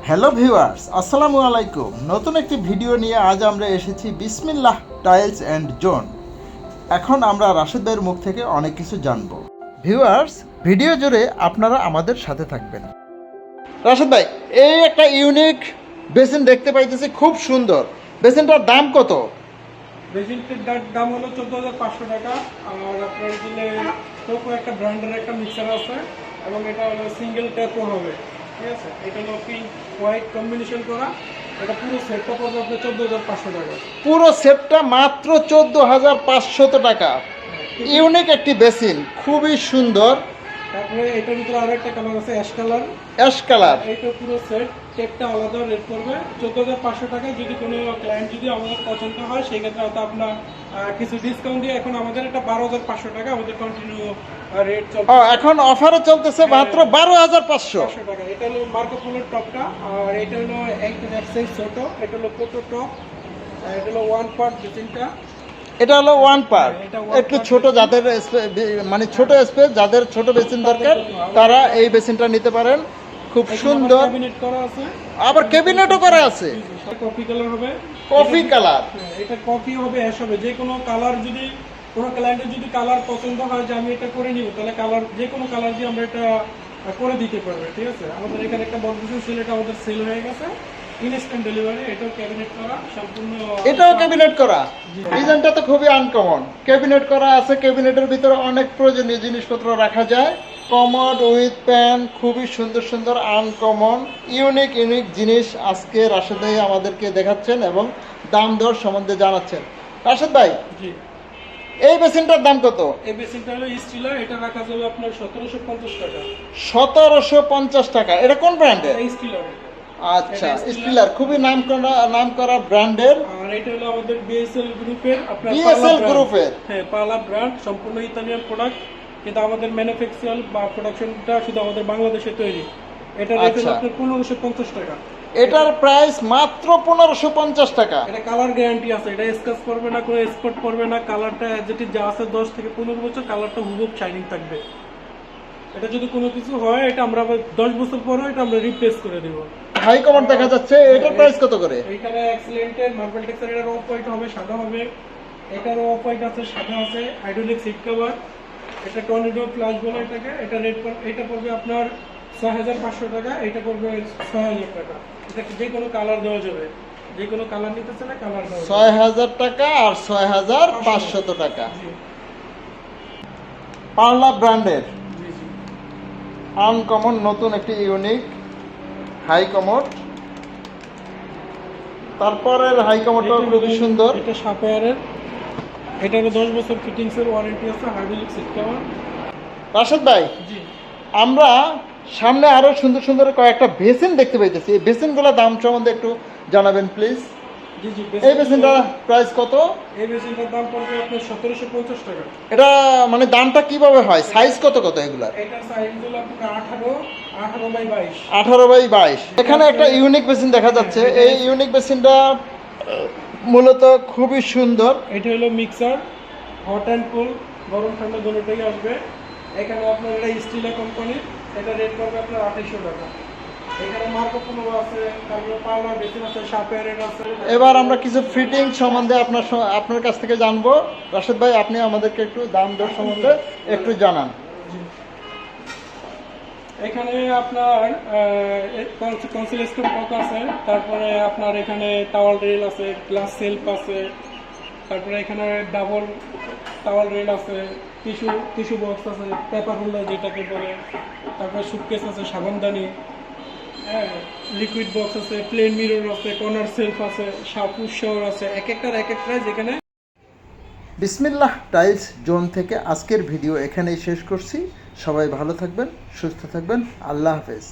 Hello viewers, আসসালামু আলাইকুম। নতুন একটি ভিডিও নিয়ে আজ আমরা এসেছি বিসমিল্লাহ টাইলস অ্যান্ড জোন। এখন আমরা রাশেদ ভাইয়ের মুখ থেকে অনেক কিছু জানব। ভিউয়ার্স, ভিডিও জুড়ে আপনারা আমাদের সাথে থাকবেন। রাশেদ ভাই, এই একটা ইউনিক বেসিন দেখতে পাইতেছি, খুব সুন্দর। বেসিনটার দাম কত? বেসিনটার দাম হলো 14,500 টাকা। আর আপনার দিলে টোকো একটা ব্র্যান্ডের একটা মিক্সার আছে এবং এটা হলো সিঙ্গেল ট্যাপও হবে, ঠিক আছে। এটা হলো পিঙ্ক হোয়াইট কম্বিনেশন করা। এটা পুরো সেটটা পড়বে আপনার 14,500 টাকা। পুরো সেটটা মাত্র 14,500 টাকা। ইউনিক একটি বেসিন, খুবই সুন্দর। তারপরে এটার ভিতরে আরো একটা কালার আছে, অ্যাশ কালার। Ash colour. এইটা পুরো সেট টেপটা আলাদা রেট পড়বে 14,500 টাকায়। যদি কোনো ক্লায়েন্ট যদি আমাদের পছন্দ হয় সেই ক্ষেত্রে হয়তো আপনার কিছু ডিসকাউন্ট দিয়ে এখন আমাদের এটা 12,500 টাকা আমাদের কন্টিনিউ রেট চলছে। এখন অফারে চলতেছে মাত্র 12,500 টাকা। এটা হলো মার্কো পোলোর টপটা, আর এটা হলো এক সাইজ ছোট, এটা হলো কোটো টপ, এটা হলো ওয়ান পার্ট বেসিনটা। এটা হলো ওয়ান পার্ট, এটা one একটু part ছোট যাদের মানে ছোট স্পেস, যাদের ছোট বেসিন দরকার তারা এই বেসিনটা নিতে পারেন। খুব সুন্দর, ক্যাবিনেট করা আছে, আবার ক্যাবিনেটও করা আছে। কফি কালার হবে। কফি কালার, এটা কফি হবে, অ্যাশ হবে। যে কোনো কালার, যদি কোনো ক্লায়েন্টের যদি কালার পছন্দ হয় যে আমি এটা করে নিব, তাহলে কালার যে কোনো কালার দিয়ে আমরা এটা করে দিতে পারবে, ঠিক আছে। আমাদের এখানে একটা বক্স ছিল, এটা আমাদের সেল হয়ে গেছে, ইনস্ট্যান্ট ডেলিভারি। এটাও ক্যাবিনেট করা সম্পূর্ণ। এটাও ক্যাবিনেট করা। ডিজাইনটা তো খুবই আনকমন। ক্যাবিনেট করা আছে, ক্যাবিনেটের ভিতরে অনেক প্রয়োজনীয় জিনিসপত্র রাখা যায়। কমোড উইথ প্যান, খুবই সুন্দর সুন্দর আনকমন ইউনিক জিনিস আজকে রাশেদ ভাই আমাদেরকে দেখাচ্ছেন এবং দাম দর সম্বন্ধে জানাচ্ছেন। রাশেদ ভাই, জি, এই বেসিনটার দাম কত? এই বেসিনটা হলো স্টিলার, এটা রাখা যাবে আপনার 1750 টাকা। 1750 টাকা। এটা কোন ব্র্যান্ডের? এই স্টিলার। আচ্ছা, স্টিলার, খুবই নাম করা ব্র্যান্ডের। আর এটা হলো আমাদের বিএসএল গ্রুপের, আপনার বিএসএল গ্রুপের। হ্যাঁ, পালা ব্র্যান্ড, সম্পূর্ণ ইতালিয়ান প্রোডাক্ট, কিন্তু আমাদের ম্যানুফ্যাকচার বা প্রোডাকশনটা শুধু আমাদের বাংলাদেশে তৈরি। এটা রেট হলো আপনার 1550 টাকা। এটার প্রাইস মাত্র 1550 টাকা। এটা কালার গ্যারান্টি আছে, এটা স্ক্র্যাচ করবে না, কোনো স্পট পড়বে না। কালারটা অ্যাজ ইট ইজ যা আছে 10 থেকে 15 বছর কালারটা হুবহু শাইনিং থাকবে। এটা যদি কোনো কিছু হয়, এটা আমরা আবার 10 বছর পরে এটা আমরা রিপ্লেস করে দেব। হাই কমান্ড দেখা যাচ্ছে, এটার প্রাইস কত করে? এইখানে এক্সিলেন্টের মার্বেল টেক্সচার, এটার অফ হোয়াইট হবে, সাদা হবে। এটারও অফ হোয়াইট আছে, সাদা আছে। হাইড্রোলিক সিট কভার, এটা টর্নেডো প্লাস বলে এটাকে। এটা রেট এটা পড়বে আপনার 6,500 টাকা, এটা পড়বে 6,000 টাকা। এটা যে কোনো কালার দেওয়া যাবে, যে কোনো কালার নিতে চাইলে কালার দেওয়া যাবে। 6000 টাকা আর 6500 টাকা। জি, পার্লা ব্র্যান্ডের জি, জি। আনকমন নতুন একটি ইউনিক হাই কমোড। তারপরের হাই কমোডটাও খুবই সুন্দর। এটা সাপেয়ারের, এটারও 10 বছর ফিটিংসের ওয়ারেন্টি আছে। Hydraulic seat cover. রাশেদ ভাই, জি, আমরা সামনে আরো সুন্দর সুন্দর কয়েকটা বেসিন দেখতে পাইতেছি। এই বেসিনগুলোর দাম সম্বন্ধে একটু জানাবেন প্লিজ। জি, জি। এই বেসিনটার প্রাইস কত? এই বেসিনটার দাম পড়বে আপনার 1750 টাকা। এটা মানে দামটা কিভাবে হয়? সাইজ কত কত এগুলার? এটার সাইজ হলো আপনার 18 বাই 22। 18/22। এখানে একটা ইউনিক বেসিন দেখা যাচ্ছে। এই ইউনিক বেসিনটা মূলত খুবই সুন্দর। এটা হলো মিক্সার, হট অ্যান্ড কোল্ড, গরম ঠান্ডা দুটোই আসবে। এখানে আপনার এটা স্টিলের কোম্পানির, এটা রেট পড়বে আপনার 2800 টাকা। এখানে মার্কো পোলো আছে, তারপরে পাওয়ার বেসিন আছে, সাপেয়ারের আছে। এবার আমরা কিছু ফিটিং সম্বন্ধে আপনার কাছ থেকে জানবো। রাশেদ ভাই, আপনি আমাদেরকে একটু দাম দর সম্বন্ধে একটু জানান। এখানে আপনার কনসিলেস্টোর বক্স আছে, তারপরে আপনার এখানে টাওয়াল রেল আছে, গ্লাস সেলফ আছে, তারপরে এখানে ডাবল টাওয়াল রেল আছে, টিস্যু বক্স আছে, পেপার হোল্ডার যেটাকে বলে, তারপরে সুটকেস আছে, সাবানদানি, হ্যাঁ, লিকুইড বক্স আছে, প্লেন মিরর আছে, কর্নার সেলফ আছে, পুশ শাওয়ার আছে। এক একটা প্রাইস এখানে। বিসমিল্লাহ টাইলস জোন থেকে আজকের ভিডিও এখানেই শেষ করছি। সবাই ভালো থাকবেন, সুস্থ থাকবেন। আল্লাহ হাফেজ।